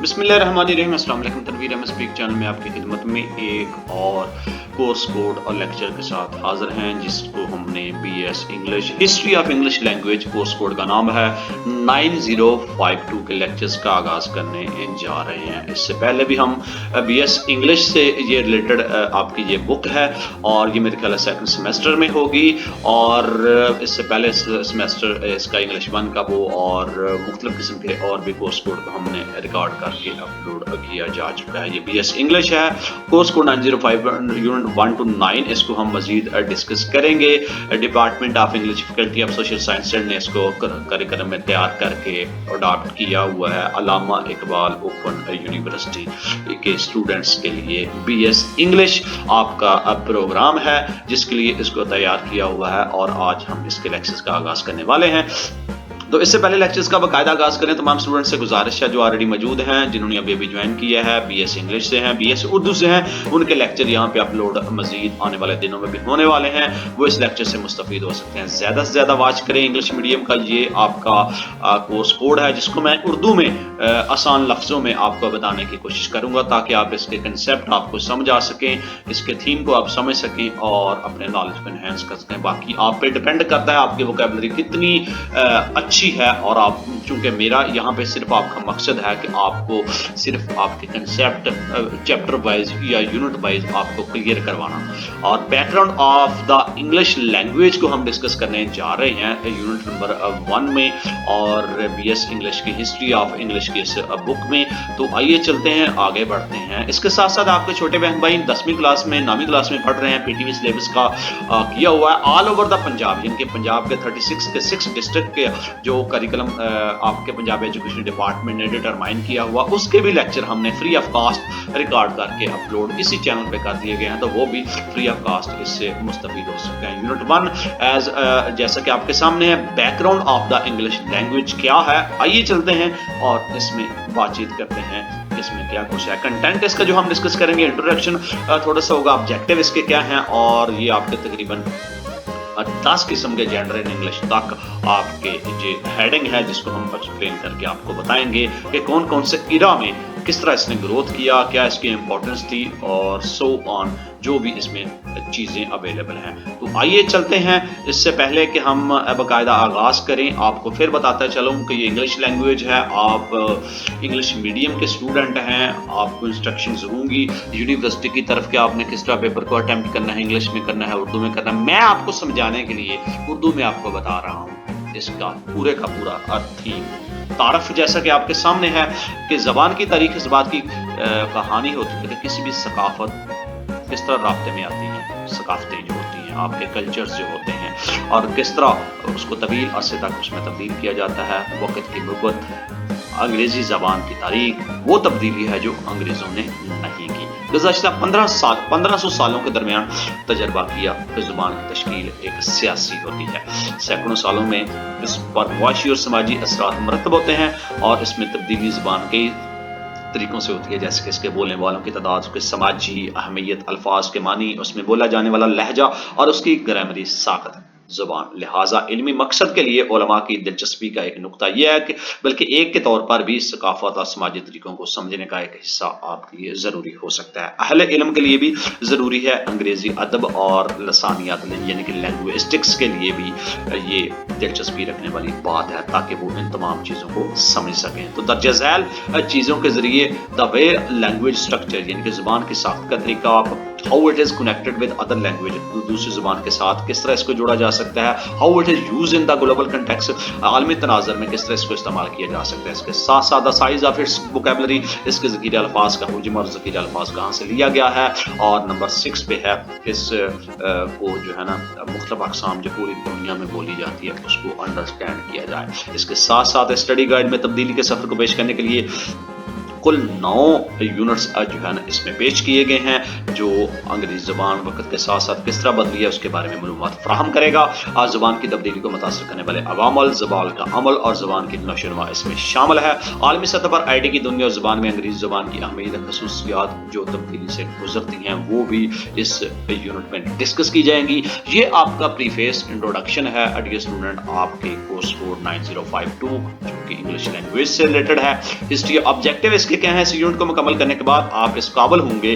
बिस्मिल्लाहिर्रहमानिर्रहीम। अस्सलाम वालेकुम। तनवीर अहमद स्पीक चैनल में आपकी खिदमत में एक और कोर्स कोड और लेक्चर के साथ हाजिर हैं, जिसको हमने BS English history of English language course code का नाम है 9052 के लेक्चर्स का आगाज़ करने जा रहे हैं। इससे पहले भी हम BS इंग्लिश से ये रिलेटेड आपकी ये बुक है और ये मेरे ख्याल है सेकंड सेमेस्टर में होगी, और इससे पहले सेमेस्टर इसका इंग्लिश 1 का वो और मुख्तलिफ किस्म के और भी कोर्स कोड को हमने रिकॉर्ड करके अपलोड किया जा चुका है। ये BS इंग्लिश है, कोर्स कोड 905 यूनिट 1 to 9। इसको हम मजीद डिस्कस करेंगे। Department of English faculty of social science ने इसको करिकुलम में तैयार करके अडॉप्ट किया हुआ है अल्लामा इकबाल ओपन यूनिवर्सिटी के स्टूडेंट्स के लिए। BS इंग्लिश आपका प्रोग्राम है जिसके लिए इसको तैयार किया हुआ है, और आज हम इसके लेक्चर्स का आगाज करने वाले हैं। तो इससे पहले लेक्चर्स का बाकायदा आगाज करें, तमाम स्टूडेंट्स से गुजारिश है जो ऑलरेडी मौजूद हैं, जिन्होंने अभी ज्वाइन किया है, BS इंग्लिश से हैं, BS उर्दू से हैं, उनके लेक्चर यहाँ पे अपलोड मजीद आने वाले दिनों में भी होने वाले हैं। वो इस लेक्चर से मुस्तफीद हो सकते हैं। ज़्यादा से ज़्यादा वाच करें। इंग्लिश मीडियम का ये आपका कोर्स कोड है, जिसको मैं उर्दू में आसान लफ्ज़ों में आपको बताने की कोशिश करूँगा, ताकि आप इसके कंसेप्ट आपको समझ आ सकें, इसके थीम को आप समझ सकें और अपने नॉलेज को एनहेंस कर सकें। बाकी आप पे डिपेंड करता है आपकी वोकैबुलरी कितनी अच्छी है, और आप चूंकि मेरा यहाँ पे सिर्फ आपका मकसद है कि आपको सिर्फ आपके कंसेप्ट चैप्टर वाइज या यूनिट वाइज आपको क्लियर करवाना। और background of the English language को हम डिस्कस करने जा रहे हैं यूनिट नंबर 1 में, और BS इंग्लिश की हिस्ट्री ऑफ इंग्लिश की इस बुक में। तो आइए चलते हैं, आगे बढ़ते हैं। इसके साथ साथ आपके छोटे बहन भाई 10वीं क्लास में 9वीं क्लास में पढ़ रहे हैं, PTV सिलेबस का किया हुआ है ऑल ओवर द पंजाब, यानी कि पंजाब के 36 के 6 डिस्ट्रिक्ट के जो करिकुलम आपके पंजाब एजुकेशन डिपार्टमेंट ने डिटरमाइन किया हुआ, उसके भी लेक्चर हमने फ्री ऑफ कास्ट रिकॉर्ड करके अपलोड इसी चैनल पे कर दिए गए हैं, तो वो भी फ्री ऑफ कास्ट इससे मुस्तफीद हो सकते हैं। यूनिट 1 एज जैसा कि आपके सामने है, background of the English language क्या है। आइए चलते हैं और इसमें बातचीत करते हैं इसमें क्या कुछ है। कंटेंट इसका जो हम डिस्कस करेंगे, इंट्रोडक्शन थोड़ा सा होगा, ऑब्जेक्टिव इसके क्या हैं, और ये आपके तकरीबन 10 किस्म के जेंडर इन इंग्लिश तक आपके जो हेडिंग है, जिसको हम एक्सप्लेन करके आपको बताएंगे कि कौन कौन से इरा में किस तरह इसने ग्रोथ किया, क्या इसकी इंपॉर्टेंस थी, और सो ऑन, जो भी इसमें चीज़ें अवेलेबल हैं। तो आइए चलते हैं। इससे पहले कि हम बाकायदा आगाज़ करें, आपको फिर बताता चलूँ कि ये इंग्लिश लैंग्वेज है, आप इंग्लिश मीडियम के स्टूडेंट हैं, आपको इंस्ट्रक्शंस होंगी यूनिवर्सिटी की तरफ कि आपने किस तरह पेपर को अटेम्प्ट करना है, इंग्लिश में करना है, उर्दू में करना है। मैं आपको समझाने के लिए उर्दू में आपको बता रहा हूँ इसका पूरे का पूरा अर्थ ही तारफ, जैसा कि आपके सामने है कि ज़बान की तारीख इस बात की कहानी होती है कि किसी भी सकाफत किस तरह राब्ते में आती हैं, सकाफतें जो होती हैं, आपके कल्चर्स जो होते हैं, और किस तरह उसको तवील अरसे तक उसमें तब्दील किया जाता है। वक़्त की नौबत, अंग्रेज़ी ज़बान की तारीख, वो तब्दीली है जो अंग्रेज़ों ने नहीं की। गुज़श्ता 1500 सालों के दरमियान तजर्बा किया कि ज़ुबान की तश्कील एक सियासी होती है। सैकड़ों सालों में इस पर मुआशी और समाजी असरात मरतब होते हैं, और इसमें तब्दीली ज़ुबान के तरीकों से होती है, जैसे कि इसके बोलने वालों की तादाद, उसके समाजी अहमियत, अल्फाज के मानी, उसमें बोला जाने वाला लहजा और उसकी ग्रामरी साखत ज़ुबान। लिहाजा इल्मी मकसद के लिए उलमा की दिलचस्पी का एक नुक्ता यह है कि बल्कि एक के तौर पर भी सकाफत और समाजी तरीकों को समझने का एक हिस्सा आपके लिए ज़रूरी हो सकता है। अहले इल्म के लिए भी ज़रूरी है, अंग्रेज़ी अदब और लसानियात यानी कि लैंग्विस्टिक्स के लिए भी ये दिलचस्पी रखने वाली बात है, ताकि वो इन तमाम चीज़ों को समझ सकें। तो दर्ज झैल चीज़ों के ज़रिए द वे लैंग्वेज स्ट्रक्चर, यानी कि ज़ुबान की साख्त का तरीका, how it is connected with other language, दूसरी ज़ुबान के साथ किस तरह इसको जोड़ा जा सकता है, how it is use in the global context, आलमी तनाज़र में किस तरह इसको इस्तेमाल किया जा सकता है। इसके साथ साथ the size of its vocabulary, इसके ज़ख़ीरे अल्फाज का हुज्म और ज़ख़ीरे अल्फाज कहाँ से लिया गया है, और नंबर 6 पे है इस को जो है ना मुख्तलिफ अक़साम जो पूरी दुनिया में बोली जाती है उसको अंडरस्टैंड किया जाए। इसके साथ साथ स्टडी गाइड में तब्दीली के सफ़र को पेश करने के लिए कुल 9 यूनिट्स जो है ना इसमें पेश किए गए हैं, जो अंग्रेजी ज़बान वक़्त के साथ साथ किस तरह बदली है उसके बारे में मालूमात फराहम करेगा। आज ज़बान की तब्दीली को मुतासर करने वाले अवामल, ज़बान का अमल और ज़बान की नशोनुमा इसमें शामिल है। आलमी सतह पर IT की दुनिया और ज़बान में अंग्रेजी ज़बान की अहमियत, खसूसियात जो तब्दीली से गुजरती हैं, वो भी इस यूनिट में डिस्कस की जाएंगी। ये आपका प्रीफेस इंट्रोडक्शन है डियर स्टूडेंट, आपके कोर्स कोड 9052 जो कि भी इंग्लिश लैंग्वेज से रिलेटेड है। हिस्ट्री ऑब्जेक्टिव इसके क्या है, इस यूनिट को मुकम्मल करने के बाद आप इस काबिल होंगे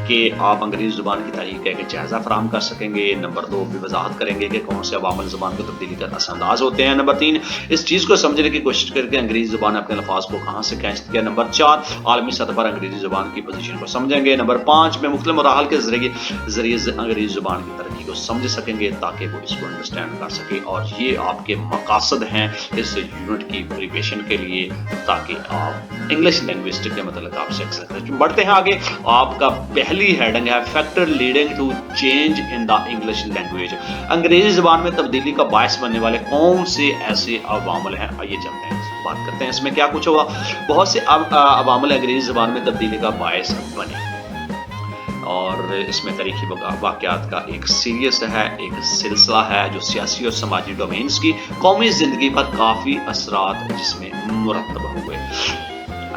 कि आप अंग्रेजी ज़ुबान की तारीख का एक जायज़ा फराहम कर सकेंगे। नंबर 2 भी वजाहत करेंगे कि कौन से अवामिल ज़ुबान को तब्दीली का असरअंदाज होते हैं। नंबर 3 इस चीज़ को समझने की कोशिश करके अंग्रेजी ज़ुबान अपने अल्फाज को कहाँ से खींचती है। नंबर 4 आलमी सतह पर अंग्रेजी ज़ुबान की पोजीशन को समझेंगे। नंबर 5 में मुख्तलिफ मराहल के जरिए अंग्रेजी ज़ुबान की तरक्की को समझ सकेंगे ताकि वो इसको अंडरस्टैंड कर सके। और ये आपके मकासद हैं इस यूनिट की प्रिपरेशन के लिए, ताकि आप इंग्लिश लैंग्विस्टिक के मतलब आप सीख सकते हैं। बढ़ते हैं आगे। आपका पहली हेडिंग है factor leading to change in the English language. अंग्रेजी ज़ुबान में तब्दीली का बायस बनने वाले कौन से ऐसे अवामिल हैं, आइए चलते हैं बात करते हैं इसमें क्या कुछ हुआ। बहुत से अवामिल अंग्रेजी ज़ुबान में तब्दीली का बायस बने और इसमें तारीखी वाक़यात का एक सीरीज है, एक सिलसिला है जो सियासी और समाजी डोमेन्स की कौमी ज़िंदगी पर काफ़ी असरात जिसमें मुरतब हुए।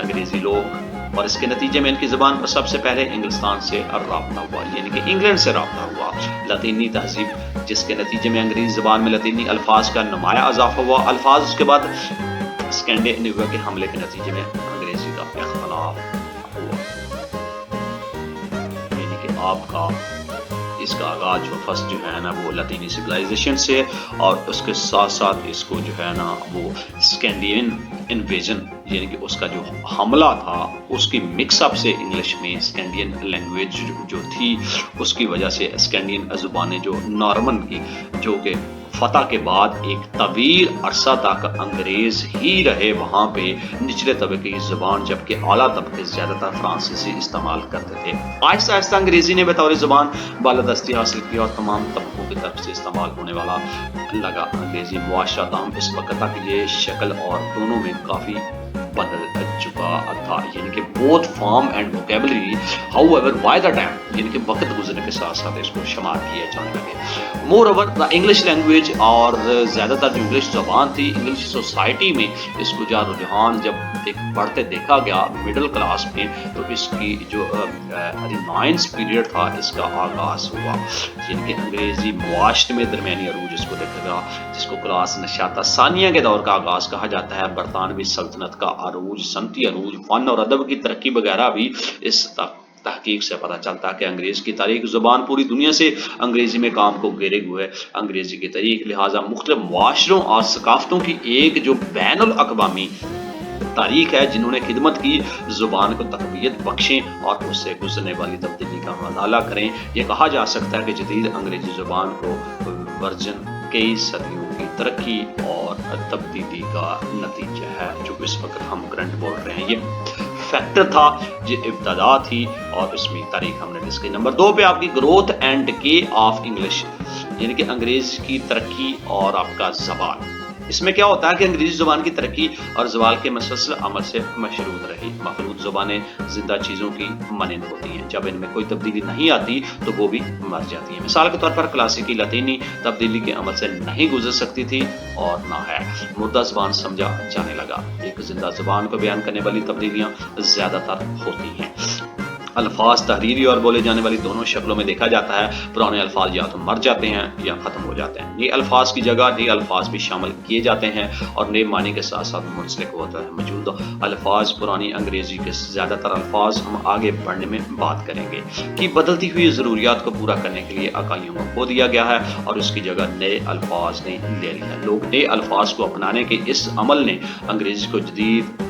अंग्रेज़ी लोग और इसके नतीजे में इनकी ज़ुबान पर सबसे पहले इंग्लिस्तान से रब्ता हुआ, यानी कि इंग्लैंड से रब्ता हुआ। लतीनी तहजीब जिसके नतीजे में अंग्रेज़ी ज़ुबान में लतीनी अल्फाज का नुमाया इजाफा हुआ। अल्फाज उसके बाद स्कैंडिनेविया के हमले के नतीजे में अंग्रेज़ी का इख्तलाफ हुआ। आपका इसका आगाज जो फर्स्ट जो है ना वो लतीनी सिविलाइजेशन से, और उसके साथ साथ इसको जो है ना वो स्कैंडिनेवियन इन्वेजन यानी कि उसका जो हमला था उसकी मिक्सअप से इंग्लिश में स्कैंडिनेवियन लैंग्वेज जो थी उसकी वजह से स्कैंडिनेवियन ज़ुबानें जो नॉर्मन की जो कि फतह के बाद एक तवील अरसा तक अंग्रेज ही रहे वहाँ पे निचले तबके की ज़ुबान, जबकि आला तबके ज़्यादातर फ्रांसीसी इस्तेमाल करते थे। आहिस्ता आहिस्ता अंग्रेज़ी ने बतौर ज़ुबान बालादस्ती हासिल की और तमाम तबकों की तरफ से इस्तेमाल होने वाला लगा। अंग्रेज़ी मुआशरा ताहम इस वक्त तक ये शक्ल और दोनों में काफ़ी बदल चुका था, यानी कि both form and vocabulary however by the time, यानी कि वक्त गुजरने के साथ साथ इसको शुमार किया जाने लगे। More over the English language, और ज़्यादातर जो इंग्लिश ज़बान थी इंग्लिश सोसाइटी में इसको जो रुझान जब बढ़ते देखा गया मिडिल क्लास में, तो इसकी जो रिनाइंस पीरियड था इसका आगाज़ हुआ, यानी कि अंग्रेज़ी मुआशरे में दरमियानी अरूज इसको देखा गया, जिसको क्लास नशाता सानिया के दौर का आगाज़ कहा जाता है। बरतानवी सल्तनत का अरूज, सनती अरूज, फ़न और अदब की तरक्की वगैरह भी इस तहकीक से पता चलता है कि अंग्रेज़ की तारीख ज़ुबान पूरी दुनिया से अंग्रेज़ी में काम को घेरे हुए। अंग्रेज़ी की तारीख लिहाजा मुख्तलिफ मुआशरों और सकाफ़तों की एक जो बैनुल अक़वामी तारीख है, जिन्होंने खिदमत की ज़ुबान को तक़वियत बख्शें और उससे गुजरने वाली तब्दीली का मुताला करें। यह कहा जा सकता है कि जदीद अंग्रेज़ी ज़ुबान को वर्जन कई सदियों की तरक्की और तब्दीली का नतीजा है, जो इस वक्त हम करंट बोल रहे हैं। ये फैक्टर था, ये इब्तदा थी और इसमें तारीख हमने डिस्कस। नंबर 2 पे आपकी growth and decay of English, यानी कि अंग्रेज़ी की तरक्की और आपका ज़बान। इसमें क्या होता है कि अंग्रेज़ी ज़ुबान की तरक्की और ज़वाल के मसलसल अमल से मशरूद रही। मखलूत ज़ुबानें ज़िंदा चीज़ों की मानंद होती हैं, जब इनमें कोई तब्दीली नहीं आती तो वो भी मर जाती हैं। मिसाल के तौर पर क्लासिकी लतीनी तब्दीली के अमल से नहीं गुजर सकती थी और ना है मुर्दा ज़ुबान समझा जाने लगा। एक ज़िंदा ज़ुबान को बयान करने वाली तब्दीलियाँ ज़्यादातर होती हैं। अल्फाज तहरीरी और बोले जाने वाली दोनों शक्लों में देखा जाता है। पुराने अल्फाज या तो मर जाते हैं या ख़त्म हो जाते हैं। नए अल्फाज की जगह नए अल्फाज भी शामिल किए जाते हैं और नए मानी के साथ साथ मुंसलिक होता है। मौजूदा अल्फाज पुरानी अंग्रेज़ी के ज़्यादातर अल्फाज हम आगे बढ़ने में बात करेंगे कि बदलती हुई ज़रूरियात को पूरा करने के लिए इकाइयों को खो दिया गया है और उसकी जगह नए अल्फाज ने ले लिया। लोग नए अल्फाज को अपनाने के इस अमल ने अंग्रेज़ी को जदीद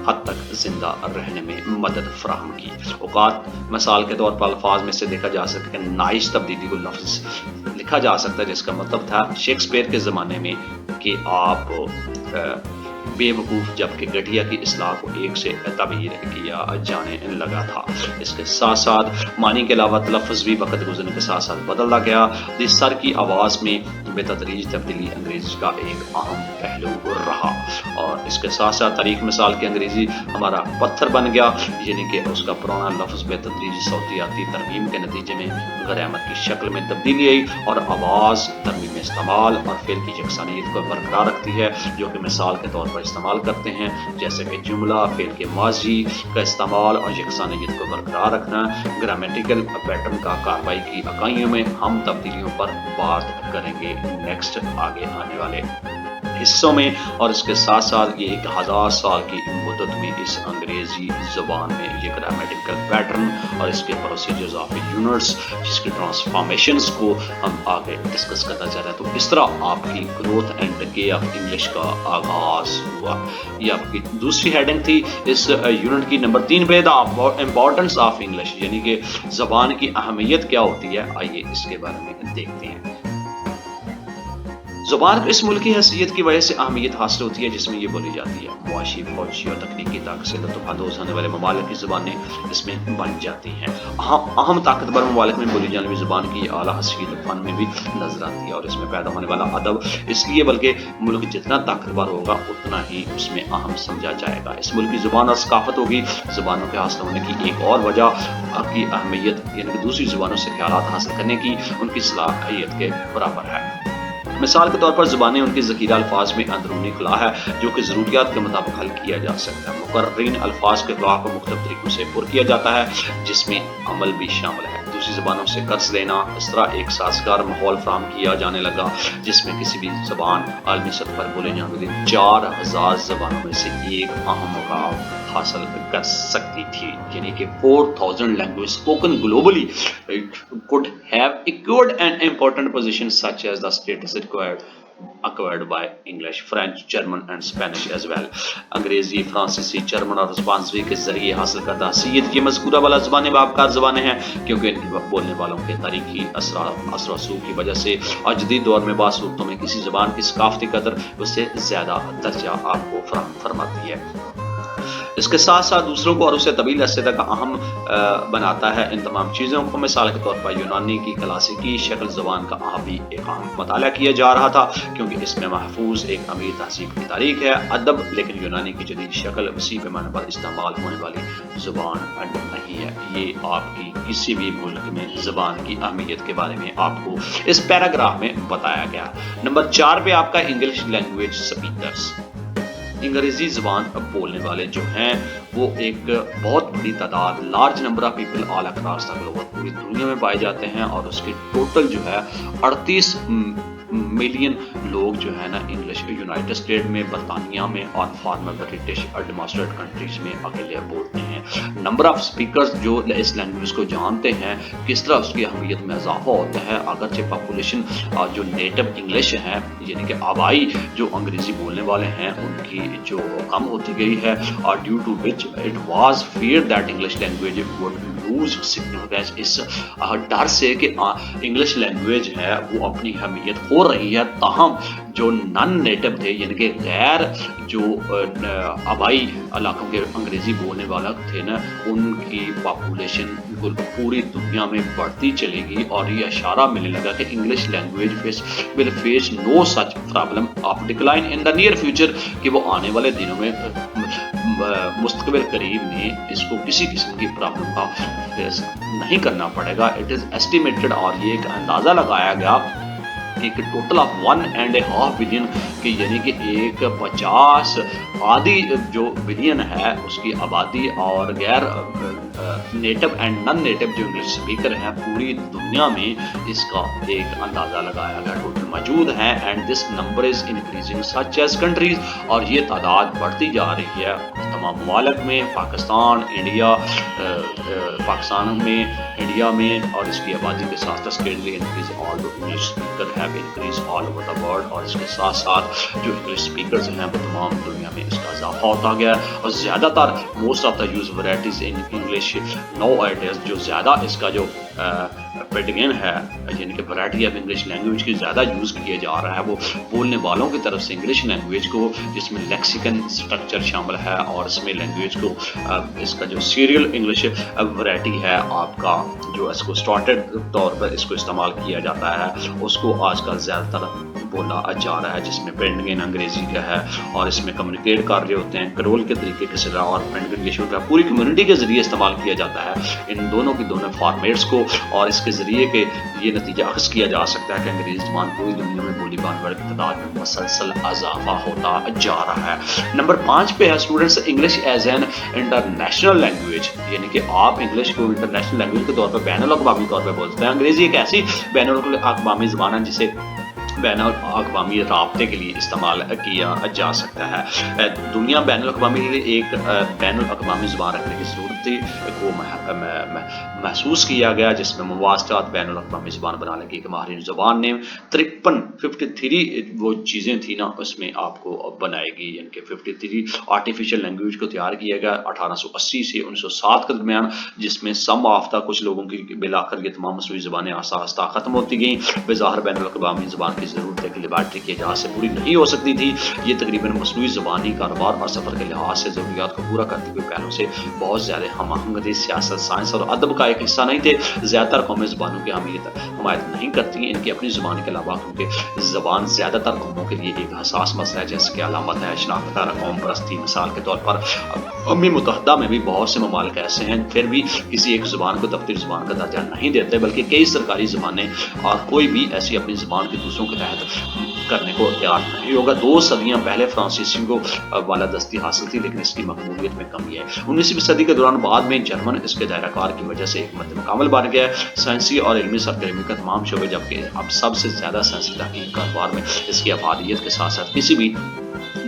हद तक जिंदा रहने में मदद फराहम की। औकात मिसाल के तौर पर अल्फाज में से देखा जा सकता है नाइस तब्दीली को लफ्ज़ लिखा जा सकता है, जिसका मतलब था शेक्सपियर के ज़माने में कि आप बेवकूफ़, जबकि गठिया की इस्लाह को एक से तबीर किया जाने लगा था। इसके साथ साथ मानी के अलावा लफ्ज़ भी वक़्त गुजरने के साथ साथ बदलता गया। जिस सर की आवाज़ में बेतदरीज तब्दीली अंग्रेज़ी का एक अहम पहलू रहा और इसके साथ साथ तारीख मिसाल की अंग्रेज़ी हमारा पत्थर बन गया, यानी कि उसका पुराना लफ्ज़ बेतदरीज सौतियाती तरमीम के नतीजे में ग्रामर की शक्ल में तब्दीली आई और आवाज़ तरमीम इस्तेमाल और फ़ेल की यकसानियत को बरकरार रखती है, जो कि मिसाल के तौर पर इस्तेमाल करते हैं, जैसे कि जुमला, फ़ेल के माजी का इस्तेमाल और यकसानियत को बरकरार रखना। ग्रामेटिकल पैटर्न का कार्रवाई की इकाइयों में हम तब्दीलियों पर बात करेंगे नेक्स्ट आगे आने वाले حصوں میں اور اس کے ساتھ ساتھ یہ 1000 سال کی مدت میں اس انگریزی زبان میں یہ گرامیٹیکل پیٹرن اور اس کے پروسیجرز آف یونٹس جس کی ٹرانسفارمیشنز کو ہم آگے ڈسکس کرنا چاہ رہے ہیں. تو اس طرح آپ کی گروتھ اینڈ ڈکے آف انگلش کا آغاز ہوا. یہ آپ کی دوسری ہیڈنگ تھی اس یونٹ کی. نمبر 3 پہ دا امپورٹنس آف انگلش یعنی کہ زبان کی اہمیت کیا ہوتی ہے. آئیے اس کے بارے میں دیکھتے ہیں. زبان کو اس ملک کی حیثیت کی وجہ سے اہمیت حاصل ہوتی ہے جس میں یہ بولی جاتی ہے. معاشی، فوجی اور تکنیکی طاقت سے لطف اندوز ہونے والے ممالک کی زبانیں اس میں بن جاتی ہیں. اہم طاقتور ممالک میں بولی جانے والی زبان کی اعلیٰ حیثیت فن میں بھی نظر آتی ہے اور اس میں پیدا ہونے والا ادب اس لیے بلکہ ملک جتنا طاقتور ہوگا اتنا ہی اس میں اہم سمجھا جائے گا. اس ملک کی زبان اور ثقافت ہوگی. زبانوں کے حاصل ہونے کی ایک اور وجہ کی اہمیت یعنی کہ دوسری زبانوں سے خیالات حاصل کرنے کی ان کی صلاحیت کے برابر ہے. مثال کے طور پر زبانیں ان کے ذخیرہ الفاظ میں اندرونی خلا ہے جو کہ ضروریات کے مطابق حل کیا جا سکتا ہے. مقررین الفاظ کے خلا کو مختلف طریقوں سے پر کیا جاتا ہے جس میں عمل بھی شامل ہے. دوسری زبانوں سے قرض لینا اس طرح ایک سازگار ماحول فراہم کیا جانے لگا جس میں کسی بھی زبان عالمی سطح پر بولے جانے والی 4000 زبانوں میں سے ایک اہم مقام حاصل کر سکتی تھی. یعنی کہ 4000 languages spoken globally could have acquired an important position such as the status acquired by English, French, German and Spanish as well. انگریزی، فرانسیسی، جرمن اور اسپانوی کے ذریعے حاصل کردہ حیثیت یہ مذکورہ والا زبانیں باوقار زبانیں ہیں کیونکہ ان کی بولنے والوں کے تاریخی اثر و رسوخ کی وجہ سے اور جدید دور میں بعض صورتوں میں کسی زبان کی ثقافتی قدر اس سے زیادہ درجہ آپ کو فراہم فرماتی ہے. اس کے ساتھ ساتھ دوسروں کو اور اسے طویل عرصے تک اہم بناتا ہے ان تمام چیزوں کو. مثال کے طور پر یونانی کی کلاسیکی شکل زبان کا بھی ایک اہم مطالعہ کیا جا رہا تھا کیونکہ اس میں محفوظ ایک امیر تہذیب کی تاریخ ہے، ادب، لیکن یونانی کی جدید شکل وسیع پیمانے پر استعمال ہونے والی زبان نہیں ہے. یہ آپ کی کسی بھی ملک میں زبان کی اہمیت کے بارے میں آپ کو اس پیراگراف میں بتایا گیا. نمبر 4 پہ آپ کا انگلش لینگویج سپیکرز. انگریزی زبان بولنے والے جو ہیں وہ ایک بہت بڑی تعداد large number of people all across the globe پوری دنیا میں پائے جاتے ہیں اور اس کے ٹوٹل جو ہے 38 ملین لوگ جو ہے نا انگلش یونائٹڈ اسٹیٹ میں، برطانیہ میں اور فارمر برٹش اور ڈیمانسٹریٹ کنٹریز میں اکیلے بولتے ہیں. نمبر آف اسپیکرز جو اس لینگویج کو جانتے ہیں کس طرح اس کی اہمیت میں اضافہ ہوتا ہے. اگرچہ پاپولیشن جو نیٹو انگلش ہیں یعنی کہ آبائی جو انگریزی بولنے والے ہیں ان کی جو کم ہوتی گئی ہے اور due to which it was feared that English language would lose significance. اس ڈر سے کہ انگلش لینگویج ہے وہ اپنی اہمیت ہو رہی ہے، تاہم جو نان نیٹو تھے یعنی کہ غیر جو آبائی علاقوں کے انگریزی بولنے والا تھے نا ان کی پاپولیشن پوری دنیا میں بڑھتی چلے گی اور یہ اشارہ ملنے لگا کہ English language will face no such problem of decline in the near future کہ وہ آنے والے دنوں میں مستقبل قریب میں اس کو کسی قسم کی پرابلم کا فیس نہیں کرنا پڑے گا. اٹ از ایسٹیمیٹڈ اور یہ ایک اندازہ لگایا گیا کہ ٹوٹل آف 1.5 بلین کہ یعنی کہ ایک 50 آدھی جو بلین ہے اس کی آبادی اور غیر نیٹو اینڈ نان نیٹو جو انگلش اسپیکر ہیں پوری دنیا میں اس کا ایک اندازہ لگایا گیا ٹوٹل موجود ہیں. And this number is increasing such as countries اور یہ تعداد بڑھتی جا رہی ہے تمام ممالک میں. پاکستان میں انڈیا میں اور اس کی آبادی کے ساتھ اسٹیڈلی increase all English speaker have increase all over the world اور اس کے ساتھ ساتھ جو انگلش اسپیکرز ہیں وہ تمام دنیا میں اس کا اضافہ ہوتا گیا اور زیادہ تر most of the use varieties in English no ideas جو زیادہ اس کا جو پیڈگین ہے یعنی کہ ورائٹی آف انگلش لینگویج کی زیادہ یوز کیا جا رہا ہے وہ بولنے والوں کی طرف سے انگلش لینگویج کو جس میں لیکسیکن اسٹرکچر شامل ہے اور اس میں لینگویج کو اس کا جو سیریل انگلش ورائٹی ہے آپ کا جو اس کو اسٹارٹڈ طور پر اس کو استعمال کیا جاتا ہے اس کو آج کل زیادہ تر بولا جا رہا ہے جس میں پینڈگن انگریزی کا ہے اور اس میں کمیونیکیٹ کر رہے ہوتے ہیں کرول کے طریقے کے سرا اور پینڈگن کے شروع کا پوری کمیونٹی کے ذریعے استعمال کیا جاتا ہے ان دونوں کی دونوں فارمیٹس کو اور اس کے ذریعے کے یہ نتیجہ اخذ کیا جا سکتا ہے کہ انگریزی زبان پوری دنیا میں بولی جانے والے تعداد میں مسلسل اضافہ ہوتا جا رہا ہے. نمبر 5 پہ ہے students English as an international language یعنی کہ آپ انگلش کو انٹرنیشنل لینگویج کے طور پر بین الاقوامی طور پر بولتے ہیں. انگریزی ایک ایسی بین الاقوامی زبان ہے جسے بین الاقوامی رابطے کے لیے استعمال کیا جا سکتا ہے. دنیا بین الاقوامی کے لیے ایک بین الاقوامی زبان رکھنے کی ضرورت تھی کو محسوس کیا گیا، جس میں مواصلات بین الاقوامی زبان بنانے کی ایک ماہرین زبان نے 53 وہ چیزیں تھیں نا اس میں آپ کو بنائے گی، یعنی کہ 53 آرٹیفیشل لینگویج کو تیار کیا گیا 1880 سے 1907 کے درمیان، جس میں سم آفتہ کچھ لوگوں کی بلا کر یہ تمام مصنوعی زبانیں آہستہ آہستہ ختم ہوتی گئیں. بظاہر بین الاقوامی زبان کی ضرورت ہے کہ لیبارٹری کے لحاظ سے پوری نہیں ہو سکتی تھی. یہ تقریباً مصنوعی زبانی کاروبار اور سفر کے لحاظ سے ضروریات کو پورا کرتے ہوئے پہلوں سے بہت زیادہ ہم آہنگ تھی. سیاست، سائنس اور ادب کا ایک حصہ نہیں تھے. زیادہ تر قومی زبانوں کی حمایت نہیں کرتی ان کی اپنی زبان کے علاوہ، کیونکہ زبان زیادہ تر قوموں کے لیے ایک حساس مسئلہ ہے، جیسے کہ علامت ہے شناخت کار قوم پرستی. مثال کے طور پر اقوام متحدہ میں بھی بہت سے ممالک ایسے ہیں پھر بھی کسی ایک زبان کو دفتری زبان کا درجہ نہیں دیتے، بلکہ کئی سرکاری زبانیں اور کوئی بھی ایسی اپنی زبان کی دوسروں کے تحت کرنے کو تیار نہیں ہوگا. 2 صدیاں پہلے فرانسیسی کو بالادستی حاصل تھی، لیکن اس کی مقبولیت میں کمی ہے. 19ویں صدی کے دوران بعد میں جرمن اس کے دائرہ کار کی وجہ سے ایک مد مقابل بن گیا ہے. سائنسی اور علمی سرگرمی کا تمام شعبے، جبکہ اب سب سے زیادہ سائنسی تحقیق کاروبار میں اس کی افادیت کے ساتھ ساتھ کسی بھی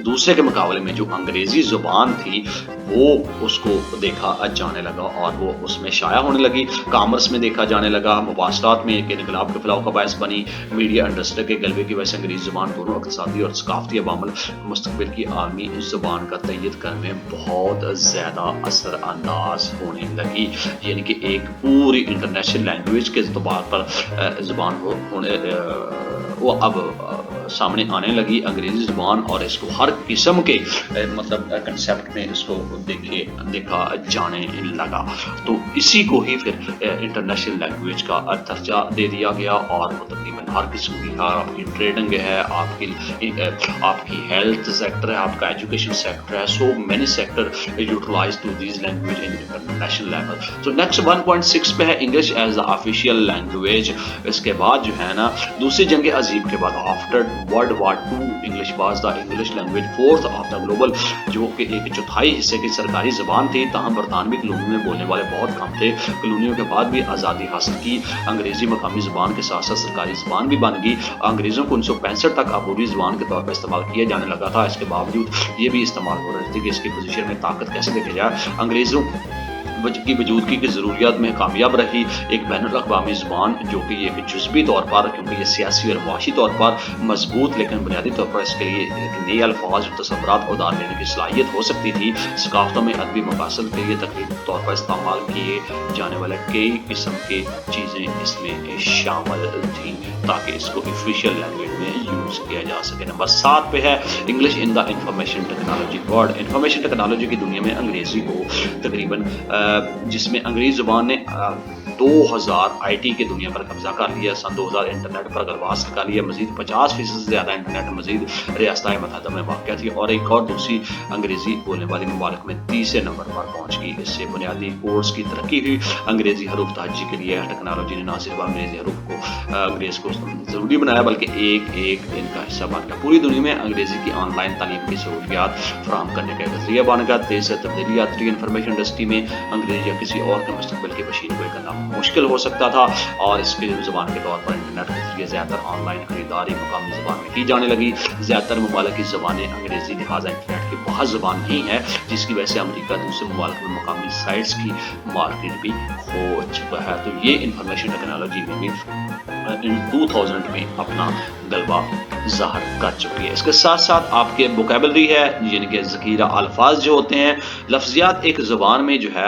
دوسرے کے مقابلے میں جو انگریزی زبان تھی وہ اس کو دیکھا جانے لگا اور وہ اس میں شائع ہونے لگی. کامرس میں دیکھا جانے لگا، مواصلات میں ایک انقلاب کے پھیلاؤ کا باعث بنی. میڈیا انڈسٹری کے غلبے کی وجہ سے انگریزی زبان دونوں اقتصادی اور ثقافتی عوامل مستقبل کی عالمی زبان کا تائید کرنے میں بہت زیادہ اثر انداز ہونے لگی. یعنی کہ ایک پوری انٹرنیشنل لینگویج کے اعتبار پر زبان وہ اب سامنے آنے لگی انگریزی زبان، اور اس کو ہر قسم کے مطلب کنسیپٹ میں اس کو دیکھا جانے لگا. تو اسی کو ہی پھر انٹرنیشنل لینگویج کا درجہ دے دیا گیا، اور وہ تقریباً ہر قسم کی آپ کی ٹریڈنگ ہے، آپ کی ہیلتھ سیکٹر ہے، آپ کا ایجوکیشن سیکٹر ہے. So many sector utilize to these language in international level. So next 1.6 پہ ہے English as a official language. اس کے بعد جو ہے نا دوسری جنگ عظیم کے بعد after world war 2 English was the English language fourth of the global, جو کہ 1/4 حصے کی سرکاری زبان تھی. تاہم برطانوی کالونیوں میں بولنے والے بہت کم تھے. کالونیوں کے بعد بھی آزادی حاصل کی، انگریزی مقامی زبان کے ساتھ ساتھ سرکاری زبان بھی بن گئی. انگریزوں کو 1965 تک عبوری زبان کے طور پر استعمال کیا جانے لگا تھا. اس کے باوجود یہ بھی استعمال ہو رہی تھی کہ اس کی پوزیشن میں طاقت کیسے دیکھی جائے. انگریزوں کی وجودگی کی ضروریات میں کامیاب رہی. ایک بین الاقوامی زبان جو کہ یہ جزوی طور پر، کیونکہ یہ سیاسی اور معاشی طور پر مضبوط، لیکن بنیادی طور پر اس کے لیے نئے الفاظ اور تصورات ادار لینے کی صلاحیت ہو سکتی تھی. ثقافتوں میں ادبی مقاصد کے لیے تقریبی طور پر استعمال کیے جانے والے کئی قسم کے چیزیں اس میں شامل تھیں تاکہ اس کو آفیشیل لینگویج میں یوز کیا جا سکے. نمبر 7 پہ ہے English in the information technology world. Information technology کی دنیا میں انگریزی کو تقریباً جس میں انگریزی زبان نے 2000 آئی ٹی کے دنیا پر قبضہ کر لیا. سن 2000 انٹرنیٹ پر غلبہ حاصل کر لیا. مزید 50% سے زیادہ انٹرنیٹ مزید ریاستہائے متحدہ میں واقع تھی، اور ایک اور دوسری انگریزی بولنے والی ممالک میں 30 نمبر پر پہنچ گئی. اس سے بنیادی کورس کی ترقی ہوئی. انگریزی حروف تہجی کے لیے ٹیکنالوجی نے نہ صرف انگریز کو ضروری بنایا بلکہ ایک ان کا حصہ بن گیا. پوری دنیا میں انگریزی کی آن لائن تعلیم کی سہولیات فراہم کرنے کا ایک ذریعہ بن گیا. تیز تبدیلی آتی ہے انفارمیشن انڈسٹری میں. انگریزی یا کسی اور کے مستقبل کی بشیر گوئی کرنا مشکل ہو سکتا تھا، اور اس کے زبان کے طور پر انٹرنیٹ کے ذریعے زیادہ تر آن لائن خریداری مقامی زبان میں کی جانے لگی. زیادہ تر ممالک کی زبانیں انگریزی، لہٰذا انٹرنیٹ کی واحد زبان نہیں ہے، جس کی وجہ سے امریکہ دوسرے ممالک میں مقامی سائٹس کی مارکیٹ بھی ہو چکا ہے. تو یہ انفارمیشن ٹیکنالوجی میں بھی 2000 میں اپنا غلبہ ظاہر کر چکی ہے. اس کے ساتھ ساتھ آپ کے ووکیبلری ہے، یعنی کہ ذخیرہ الفاظ جو ہوتے ہیں. لفظیات ایک زبان میں جو ہے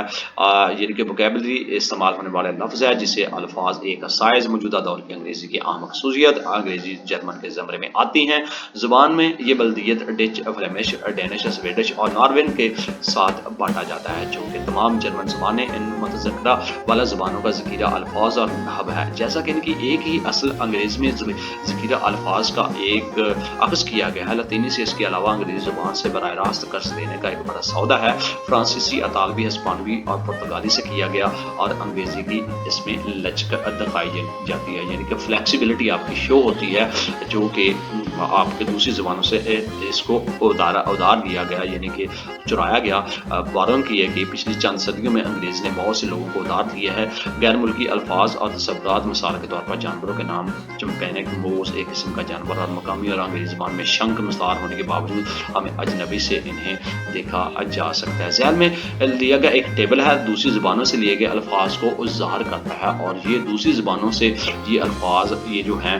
یعنی کہ ووکیبلری استعمال ہونے والے لفظ ہے جسے الفاظ ایک سائز موجودہ دور کی انگریزی کی اہم خصوصیت انگریزی جرمن کے زمرے میں آتی ہیں. زبان میں یہ بلدیت ڈچ، فلیمش، ڈینش، سویڈش اور ناروین کے ساتھ بانٹا جاتا ہے، جو کہ تمام جرمن زبانیں ان متذکرہ والا زبانوں کا ذخیرہ الفاظ اور ہب ہے. جیسا کہ ان کی ایک ہی اصل انگریزی میں ذخیرہ الفاظ کا ایک اخذ کیا گیا ہے. لاطینی سے اس کے علاوہ انگریزی زبان سے براہ راست قرض لینے کا ایک بڑا سودا ہے. فرانسیسی، اطالوی، ہسپانوی اور پرتگالی سے کیا گیا، اور انگریزی کی اس میں لچک دکھائی جاتی ہے، یعنی کہ فلیکسیبلٹی آپ کی شو ہوتی ہے، جو کہ آپ کے دوسری زبانوں سے اس کو ادار دیا گیا، یعنی کہ چرایا گیا، بارون کیے گئے. پچھلی چند صدیوں میں انگریزی نے بہت سے لوگوں کو ادار دیا ہے. غیر ملکی الفاظ اور تصورات مثال کے طور پر جانوروں کے نام چمپینک، موز ایک किस्म का जानवर और मकामी और अंग्रेजी ज़बान में शंख नुसार होने के बावजूद हमें अजनबी से इन्हें देखा जा सकता है। ज़हन में लिया गया एक टेबल है, दूसरी ज़बानों से लिए गए अल्फाज को ज़ाहिर करता है और ये दूसरी ज़बानों से ये अल्फाज ये जो हैं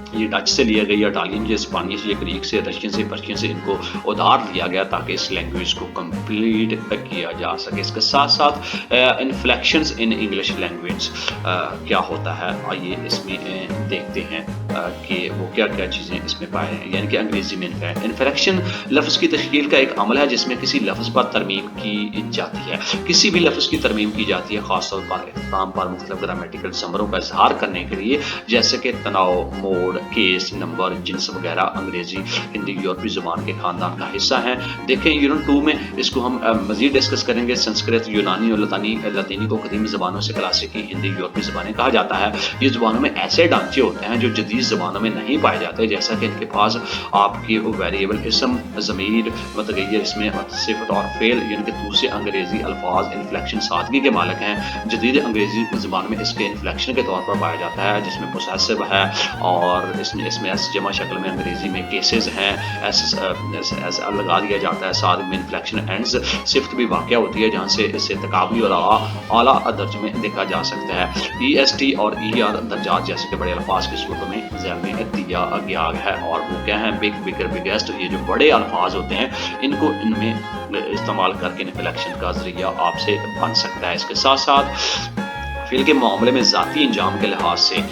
ये डच से लिया गया, इटालियन से, स्पेनिश से, ग्रीक से, रशियन से, पर्शियन से इनको उधार लिया गया ताकि इस लैंग्वेज को कंप्लीट किया जा सके। इसके साथ साथ इन्फ्लेक्शंस इन इंग्लिश लैंग्वेज क्या होता है, आइए इसमें देखते हैं कि वो क्या क्या चीज़ें इसमें पाए हैं। यानी कि अंग्रेजी में इन्फ्लेक्शन लफ्ज़ की तश्कील का एक अमल है जिसमें किसी लफ्ज़ पर तरमीम की जाती है। किसी भी लफ्ज़ की तरमीम की जाती है ख़ासतौर पर इख्तिताम पर मुख्तलिफ ग्रामेटिकल समरों का इजहार करने के लिए, जैसे कि तनाव, मोड़, केस, नंबर, जिन्स वगैरह अंग्रेजी, हिंदी, यूरोपीय ज़ुबान के खानदान का हिस्सा हैं। देखें यूनिट 2 में इसको हम मज़ीद डिस्कस करेंगे। संस्कृत, यूनानी और लतीनी को कदीम ज़बानों से क्लासिकी हिंदी, यूरोपीय ज़बानें कहा जाता है। ये ज़बानों में ऐसे ढांचे होते हैं जो जदीद ज़बानों में नहीं पाए जाते, जैसा कि इनके पास आपकी वेरिएबल इसम, ज़मीर, मतग़य्यर, इसमें सिफ़त और फ़ेल यानी कि दूसरे अंग्रेज़ी अल्फाज इन्फ्लेक्शन सादगी के मालिक हैं। जदीद अंग्रेज़ी ज़बान में इसके इन्फ्लेक्शन के तौर पर पाया जाता है, जिसमें पोसेसिव है और इसमें एस जमा शक्ल में अंग्रेजी में केसेस हैं, एस लगा दिया जाता है। साथ में इन्फ्लेक्शन एंड्स सिफ्त भी वाक़या होती है जहाँ से इसे तकाबी और आला दर्जे में देखा जा सकता है। EST और ER दर्जात जैसे कि बड़े अल्फाज की सूरतों में ज़हन में दिया गया है और वो क्या है, बिग, बिगर, बिगेस्ट, ये जो बड़े अल्फाज होते हैं इनको इनमें इस्तेमाल करके इन्फ्लेक्शन का ज़रिया आपसे बन सकता है। इसके साथ साथ फ़िल के मामले में ज़ाती इंजाम के लिहाज से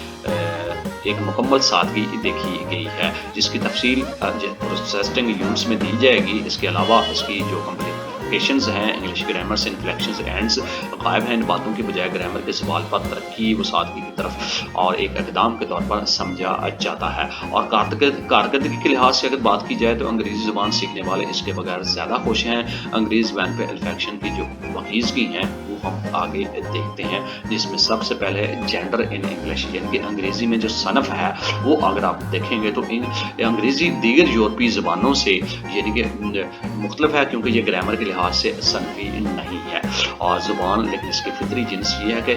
एक मुकम्मल सादगी देखी गई है जिसकी तफसील प्रोसेसिंग यूनिट्स में दी जाएगी। इसके अलावा इसकी जो कॉम्प्लिकेशंस हैं, इंग्लिश ग्रामर से इन्फ्लेक्शंस एंड्स गायब हैं। इन बातों की बजाय ग्रामर के सवाल पर तरक्की व सादगी की तरफ और एक इक़दाम के तौर पर समझा जाता है। और कारकर्दगी के लिहाज से अगर बात की जाए तो अंग्रेज़ी ज़ुबान सीखने वाले इसके बगैर ज़्यादा खुश हैं। अंग्रेज़ी ज़ुबान पर इन्फ्लेक्शन की जो वकीज़गी हैं वो हम आगे देखते हैं, जिसमें सबसे पहले जेंडर इन इंग्लिश यानी कि अंग्रेज़ी में जो सनफ़ है वो अगर आप देखेंगे तो अंग्रेज़ी दीगर यूरोपीय ज़बानों से यानी कि मुख्तलिफ है क्योंकि ये ग्रामर के लिहाज से सनफ़ी नहीं है और ज़ुबान, लेकिन इसकी फितरी जिन्स ये है कि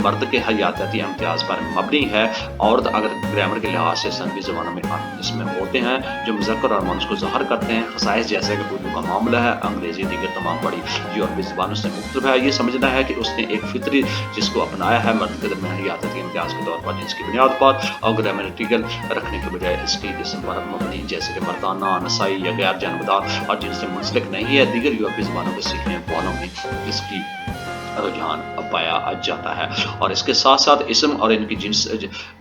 मर्द के हयातियाती इम्तियाज़ पर मबनी है। औरत अगर ग्रामर के लिहाज से सनफ़ी ज़बानों में इसमें होते हैं जो मुज़क्कर और मुअन्नस को ज़ाहिर करते हैं। खसाइस जैसे कि उर्दू का मामला है, अंग्रेज़ी दीगर तमाम बड़ी यूरोपीय ज़बानों से मुख्तलिफ है। ये समझना है कि उसने एक फितरी जिसको अपनाया है मर्द के दरमियान हयातियाती इम्तियाज़ के तौर पर जिसकी बुनियाद पर और ग्रामेटिकल रखने के बजाय इसकी जिस्म पर मबनी जैसे कि मर्दाना, नसाई या गैर जानबदार और जिनसे मुंसलिक नहीं है दीगर यूरोपीय ज़बानों को सीखने वालों में इसकी रुझान पाया जाता है। और इसके साथ साथ इसम और इनकी जिन्स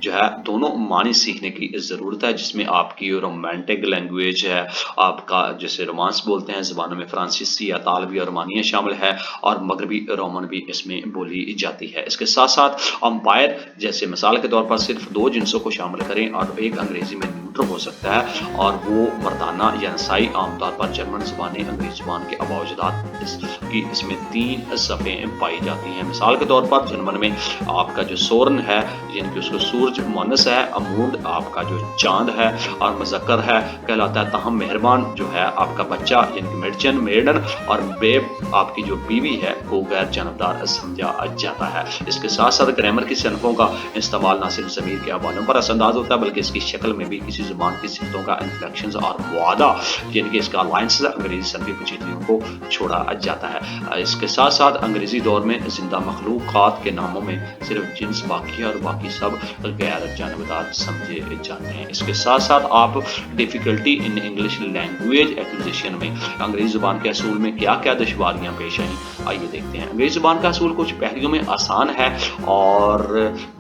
जो है दोनों मानी सीखने की ज़रूरत है, जिसमें आपकी रोमांटिक लैंग्वेज है, आपका जैसे रोमांस बोलते हैं ज़बानों में फ्रांसीसी या तालबी और रोमानिया शामिल है और मगरबी रोमन भी इसमें बोली जाती है। इसके साथ साथ अम्पायर जैसे मिसाल के तौर पर सिर्फ 2 जिन्सों को शामिल करें और एक अंग्रेज़ी में न्यूट्रल हो सकता है और वो मर्दाना या नसाई। आमतौर पर जर्मन ज़बानें अंग्रेज़ी ज़बान के अबावजदात इसमें 3 सफ़ें पाई जाती हैं। मिसाल के तौर पर जर्मन में आपका जो सोरन है यानी कि उसको सूरज मुअन्नस है, अमूड आपका जो चांद है और मुज़क्कर है कहलाता है। ताहम मेहरबान जो है आपका बच्चा यानी कि मेडचन, मेडन और बेब आपकी जो बीवी है को गैर जानबदार समझा जाता है। इसके साथ साथ ग्रामर की सनफ़ों का इस्तेमाल न सिर्फ ज़मीर के हवालों पर असरअंदाज होता है बल्कि इसकी शक्ल में भी किसी ज़ुबान की सिफ़तों का इन्फ्लेक्शंस और वादा यानी कि इसका अलायंस अंग्रेज़ी सनफ़ी पेचीदगियों को छोड़ा जाता है। इसके साथ साथ अंग्रेज़ी दौर में जिंदा मखलूक़ात के नामों में सिर्फ जिन्स बाकी है और बाकी सब गैर जानबदार समझे जाते हैं। इसके साथ साथ आप difficulty in English language acquisition में अंग्रेज़ी ज़ुबान के असूल में क्या क्या दुश्वारियाँ पेश आईं, आइए देखते हैं। अंग्रेज़ी ज़ुबान का असूल कुछ पहलुओं में आसान है और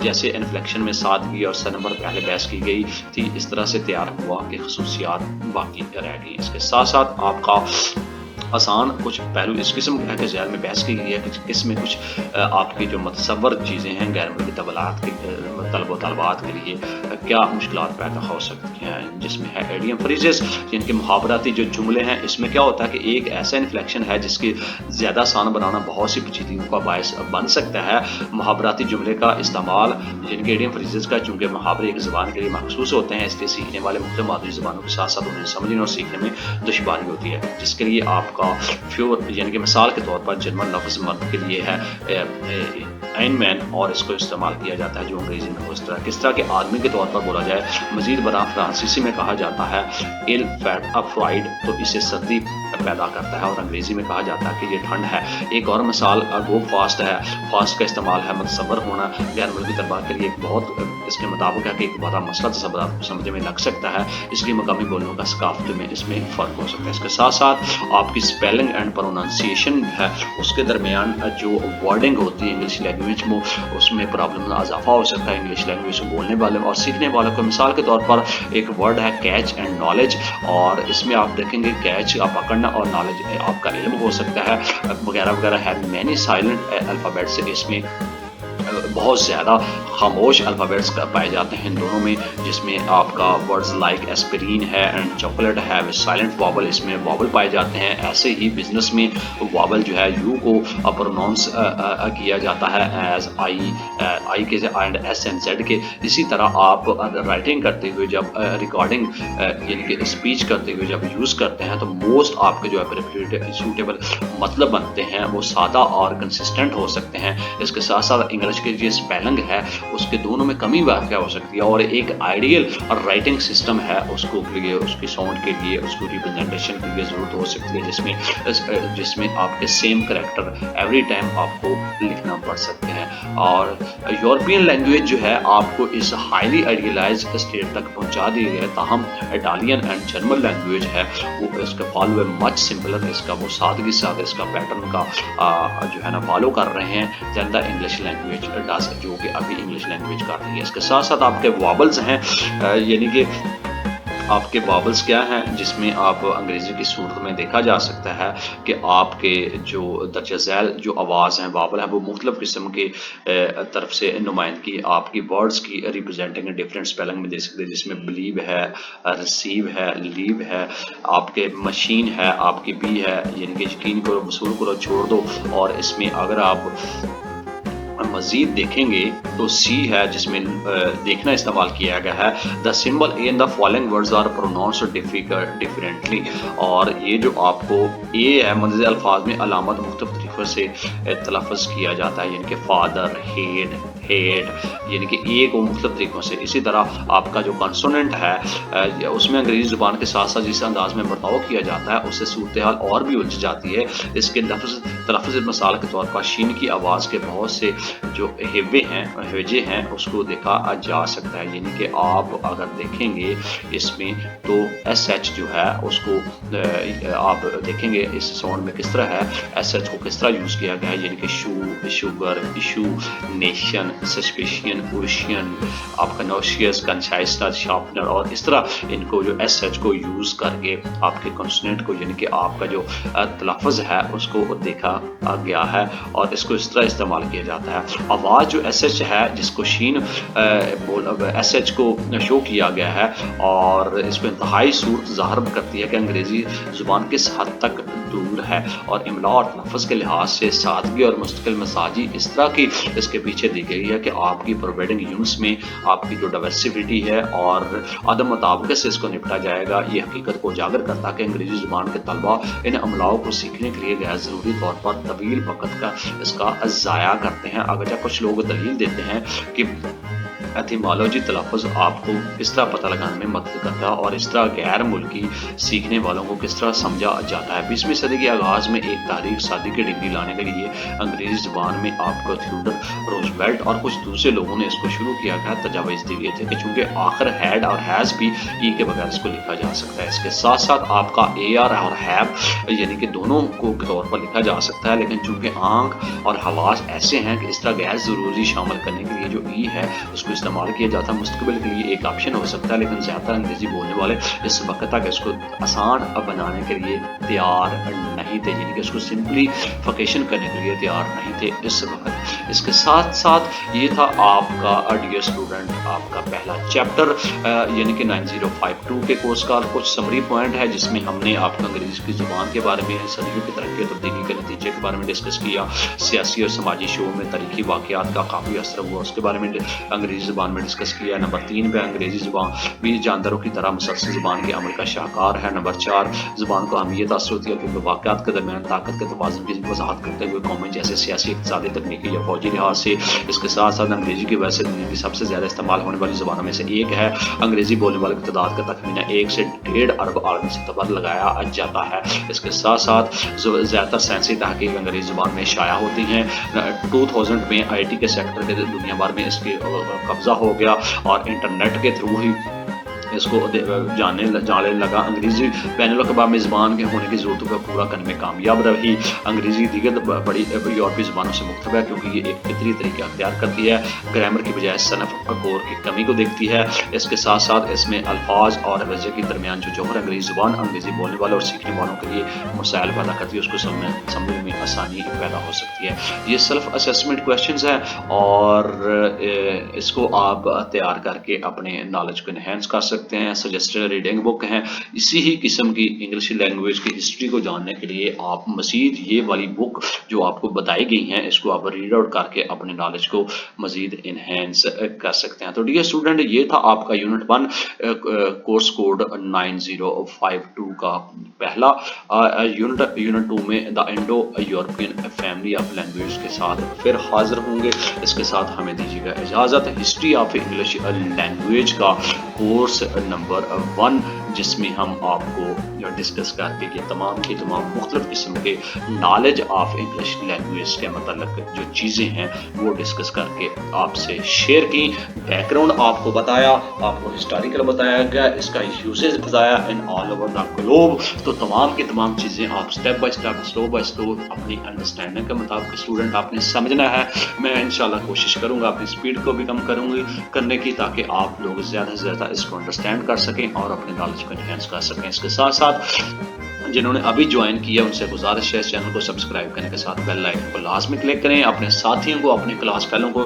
जैसे इन्फ्लेक्शन में सादगी और सनबर पहले बहस की गई थी इस तरह से तैयार हुआ कि खसूसियात बाकी रह गई। इसके साथ साथ आपका आसान कुछ पहलू इस किस्म है कि ज़हन में बहस की गई है कि इसमें कुछ आपकी जो मुतसव्वर चीज़ें हैं गैर मुल्की तलबात के लिए क्या मुश्किलात पैदा हो सकती हैं, जिसमें है एडियम फ्रेजेस जिनके मुहावराती जो जुमले हैं। इसमें क्या होता है कि एक ऐसा इन्फ्लेक्शन है जिसकी ज़्यादा आसान बनाना बहुत सी पेचीदगियों का बायस बन सकता है। मुहावराती जुमले का इस्तेमाल जिनके एडियम फ्रेजेस का चूँकि मुहावरे एक ज़बान के लिए मखसूस होते हैं इसलिए सीखने वाले मुख्तलिफ मादरी ज़बानों के साथ साथ उन्हें समझने और सीखने में दुश्वारी होती है, जिसके लिए आपका फ्योर यानी कि मिसाल के तौर पर जर्मन लफ्ज़ मर्द के लिए है इन मैन, और इसको इस्तेमाल किया जाता है जो अंग्रेजी में किस तरह के आदमी के तौर पर बोला जाए। मजीद बरा फ्रांसीसी में कहा जाता है इल फैट अफ्राइड, तो इसे सर्दी पैदा करता है, और अंग्रेजी में कहा जाता है कि ये ठंड है। एक और मिसाल गो फास्ट है। फास्ट का इस्तेमाल है मुतसबर होना, गैर मुल्की तलबा के लिए एक बहुत इसके मुताबिक है कि एक बड़ा मसला तसव्वुर आपको समझ में लग सकता है, इसलिए मकामी बोलियों का सकाफत में इसमें फ़र्क हो सकता है। इसके साथ साथ आपकी स्पेलिंग एंड प्रोनाउंसिएशन है, उसके दरमियान जो वर्डिंग होती है इंग्लिश लैंग्वेज में, उसमें प्रॉब्लम में इजाफा हो सकता है इंग्लिश लैंग्वेज को बोलने वाले और सीखने वालों को। मिसाल के तौर पर एक वर्ड है कैच एंड नॉलेज, और इसमें आप देखेंगे कैच आप पकड़ना और नॉलेज आपका इल्म हो सकता है वगैरह वगैरह है। मैनी साइलेंट अल्फ़ाबेट से इसमें बहुत ज़्यादा खामोश अल्फ़ाबेट्स पाए जाते हैं इन दोनों में, जिसमें आपका वर्ड्स लाइक एस्पिरिन है एंड चॉकलेट है विद साइलेंट वॉवल, इसमें वॉवल पाए जाते हैं। ऐसे ही बिजनेस में वॉवल जो है यू को प्रोनाउंस किया जाता है एज आई के एंड एस एंड जेड के। इसी तरह आप राइटिंग करते हुए जब रिकॉर्डिंग यानी कि स्पीच करते हुए जब यूज़ करते हैं तो मोस्ट आपके जो है सूटेबल मतलब बनते हैं वो सादा और कंसिस्टेंट हो सकते हैं। इसके साथ साथ इंग्लिश के जो स्पेलिंग है उसके दोनों में कमी वाक़या हो सकती है, और एक आइडियल राइटिंग सिस्टम है उसको के लिए, उसकी साउंड के लिए, उसको रिप्रेजेंटेशन के लिए ज़रूरत हो सकती है, जिसमें आपके सेम करैक्टर एवरी टाइम आपको लिखना पड़ सकते हैं। और यूरोपियन लैंग्वेज जो है आपको इस हाईली आइडियलाइज स्टेट तक पहुंचा दी है, ताहम इटालियन एंड जर्मन लैंग्वेज है वो इसका फॉलो मच सिंपलर, इसका वो सादगी साथ इसका पैटर्न का जो है ना फॉलो कर रहे हैं ज़्यादा इंग्लिश लैंग्वेज डस, जो कि अभी इंग्लिश लैंग्वेज कर रही है। इसके साथ साथ आपके वॉबल्स हैं, यानी कि आपके वॉबल्स क्या हैं, जिसमें आप अंग्रेज़ी की सूरत में देखा जा सकता है कि आपके जो दर्जा झैल जो आवाज़ हैं वॉबल है वो मुख्तलिफ़ किस्म के तरफ से नुमाइंदगी आपकी वर्ड्स की रिप्रेजेंटिंग डिफरेंट स्पेलिंग में दे सकते हैं, जिसमें बिलीव है, रिसीव है, लीव है, आपके मशीन है, आपकी बी है, यानी कि यकीन करो, वसूल करो, छोड़ दो। और इसमें अगर आप मज़ीद देखेंगे तो सी है जिसमें देखना इस्तेमाल किया गया है। The symbol in the following words are pronounced differently, और ये जो आपको ए है मुंतज़िल अल्फाज में अलामत मुख्तलिफ तरीक़ों से तलफ़्फ़ुज़ किया जाता है, यानी कि फादर, हेड, यानी कि ए को मुख्तलिफ तरीक़ों से। इसी तरह आपका जो कंसोनेंट है उसमें अंग्रेज़ी ज़ुबान के साथ साथ जिस अंदाज में बर्ताव किया जाता है उससे सूरत हाल और भी उलझ जाती है। इसके तलफ़्फ़ुज़ मिसाल के तौर पर शीन की आवाज़ के बहुत से जो हेजे हैं उसको देखा जा सकता है, यानी कि आप अगर देखेंगे इसमें तो एस एच जो है उसको आप देखेंगे इस साउंड में किस तरह है, एस एच को किस तरह यूज़ किया गया है, यानी कि shoe, sugar, issue, nation, suspicion, ocean, आपका नोशियस, कंसाइस्टर, शार्पनर, और इस तरह इनको जो एस एच को यूज़ करके आपके कॉन्सोनेंट को यानी कि आपका जो तलफ़्फ़ुज़ है उसको देखा गया है, और इसको इस तरह इस्तेमाल किया जाता है। आवाज़ जो एस एच है जिसको शीन एस एच को शो किया गया है, और इसमें इंतहाई सूरत ज़ाहिर करती है कि अंग्रेज़ी ज़ुबान किस हद तक दूर है, और इमला और तलफ़्फ़ुज़ के लिहाज से सादगी और मुस्तकिल मसाजी इस तरह की इसके पीछे दी गई है कि आपकी प्रोवाइडिंग यूनिट्स में आपकी जो डाइवर्सिटी है और अदम मुताबिक से इसको निपटा जाएगा। ये हकीकत को उजागर करता है कि अंग्रेज़ी ज़ुबान के तलबा इन अमलाओं को सीखने के लिए गैर ज़रूरी तौर पर तवील वक़्त का इसका ज़ाया करते हैं। अगर कुछ लोग दलील देते हैं कि एटिमोलॉजी तलफ़्फ़ुज़ आपको किस तरह पता लगाने में मदद करता है और इस तरह गैर मुल्की सीखने वालों को किस तरह समझा जाता है। 20वीं सदी के आगाज़ में एक तारीख शादी की डिग्री लाने के लिए अंग्रेज़ी ज़ुबान में आपको थियोडर रूज़वेल्ट और कुछ दूसरे लोगों ने इसको शुरू किया गया। तजावीज़ दिए थे कि चूँकि आखिर हैड और हैज़ भी ई के बगैर इसको लिखा जा सकता है। इसके साथ साथ आपका ए आर और हैव यानी कि दोनों को के तौर पर लिखा जा सकता है, लेकिन चूँकि आँख और हवास ऐसे हैं कि इस तरह गैर ज़रूरी शामिल करने के लिए जो ई है उसको इस्तेमाल किया जाता है। मुस्तकबिल के लिए एक ऑप्शन हो सकता है, लेकिन ज़्यादातर अंग्रेज़ी बोलने वाले इस वक्त तक इसको आसान बनाने के लिए तैयार नहीं थे, यानी कि इसको सिंपलीफिकेशन करने के लिए तैयार नहीं थे इस वक्त। इसके साथ साथ ये था आपका डियर स्टूडेंट आपका पहला चैप्टर यानी कि 9052 के कोर्स का कुछ समरी पॉइंट है जिसमें हमने आपका अंग्रेज़ी की ज़ुबान के बारे में, सदियों की तरक्की और तब्दीली के नतीजे के बारे में डिस्कस किया। सियासी और समाजी शो में तारीखी वाक़यात का काफ़ी असर हुआ उसके बारे में अंग्रेज़ी ज़ुबान में डिस्कस किया है। नंबर 3 पे अंग्रेज़ी ज़ुबान भी जानदारों की तरह मुसलसल ज़ुबान के अमल का शाहकार है। नंबर 4 ज़ुबान को अहमियत हासिल होती है क्योंकि वाक़यात के दरमियान ताकत के तवाज़ुन की वज़ाहत करते हुए कौमें जैसे सियासी, इक़्तिसादी, तकनीकी या फ़ौजी लिहाज से इसके साथ साथ अंग्रेज़ी की वजह से दुनिया की सबसे ज़्यादा इस्तेमाल होने वाली ज़ुबानों में से एक है। अंग्रेज़ी बोलने वालों की तादाद का तखमीना 1 से 1.5 अरब आलमी सतह पर लगाया जाता है। इसके साथ साथ ज़्यादातर साइंसी तहक़ीक़ अंग्रेज़ी ज़ुबान में शाया होती हैं। 2000 में IT के सेक्टर के दुनिया भर में इसकी कब्ज़ा हो गया और इंटरनेट के थ्रू ही इसको जाने लगा। अंग्रेज़ी बैनुल-अक़वामी ज़ुबान के होने की ज़रूरतों को पूरा करने में कामयाब रही। अंग्रेज़ी दीगर बड़ी यूरोपीय ज़ुबानों से मुख्तलिफ है क्योंकि ये एक फितरी तरीका अख्तियार करती है, ग्रामर की बजाय सनफ़ और की कमी को देखती है। इसके साथ साथ इसमें अल्फाज और लहजे के दरमियान जो जौहर अंग्रेज़ी ज़ुबान अंग्रेज़ी बोलने वालों और सीखने वालों के लिए मसाइल पैदा करती है, उसको समझने में आसानी पैदा हो सकती है। ये सेल्फ असेसमेंट क्वेश्चंस हैं और इसको आप तैयार करके अपने नॉलेज को एनहेंस कर सकते हैं। सजेस्टेड रीडिंग बुक हैं। इसी ही किस्म की इंग्लिश लैंग्वेज की हिस्ट्री को जानने के लिए आप मज़ीद ये वाली बुक जो आपको बताई गई हैं इसको आप रीड आउट करके अपने नॉलेज को मज़ीद इन्हेंस कर सकते हैं। तो डियर स्टूडेंट, ये था आपका यूनिट 1 कोर्स कोड 9052 का पहला यूनिट 2 में the Indo European family of language के साथ फिर हाजिर होंगे। इसके साथ हमें दीजिएगा इजाज़त। हिस्ट्री ऑफ इंग्लिश लैंग्वेज का कोर्स नंबर 1 जिसमें हम आपको डिस्कस करके ये तमाम मुख्तलिफ किस्म के नॉलेज ऑफ इंग्लिश लैंग्वेज के मतलब जो चीज़ें हैं वो डिस्कस करके आपसे शेयर की। बैकग्राउंड आपको बताया, आपको हिस्टोरिकल बताया गया, इसका यूसेज बताया in all over the globe. तो तमाम की तमाम चीज़ें आप step by step, slow by slow अपनी अंडरस्टैंडिंग के मुताबिक स्टूडेंट आपने समझना है। मैं इंशाल्लाह कोशिश करूँगा अपनी स्पीड को भी कम करने की ताकि आप लोग ज़्यादा से ज़्यादा इसको अंडरस्टैंड कर सकें और अपने नॉलेज को एनहेंस कर सकें। इसके साथ साथ जिन्होंने अभी ज्वाइन किया उनसे गुजारिश है चैनल को सब्सक्राइब करने के साथ बेल आइकन को लाजमी क्लिक करें। अपने साथियों को, अपने क्लास फेलों को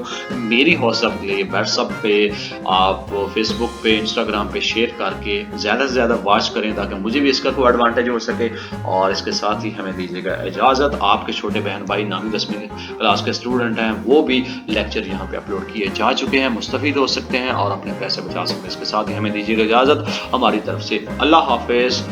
मेरी हौसला के लिए व्हाट्सएप पे, आप फेसबुक पे, इंस्टाग्राम पे शेयर करके ज़्यादा से ज़्यादा वॉच करें ताकि मुझे भी इसका कोई एडवांटेज हो सके। और इसके साथ ही हमें दीजिएगा इजाज़त। आपके छोटे बहन भाई 9वीं 10वीं क्लास के स्टूडेंट हैं, वो भी लेक्चर यहाँ पे अपलोड किए जा चुके हैं, मुस्तफ़ीद हो सकते हैं और अपने पैसे बचा सकते हैं। इसके साथ ही हमें दीजिएगा इजाज़त। हमारी तरफ से अल्लाह हाफिज़।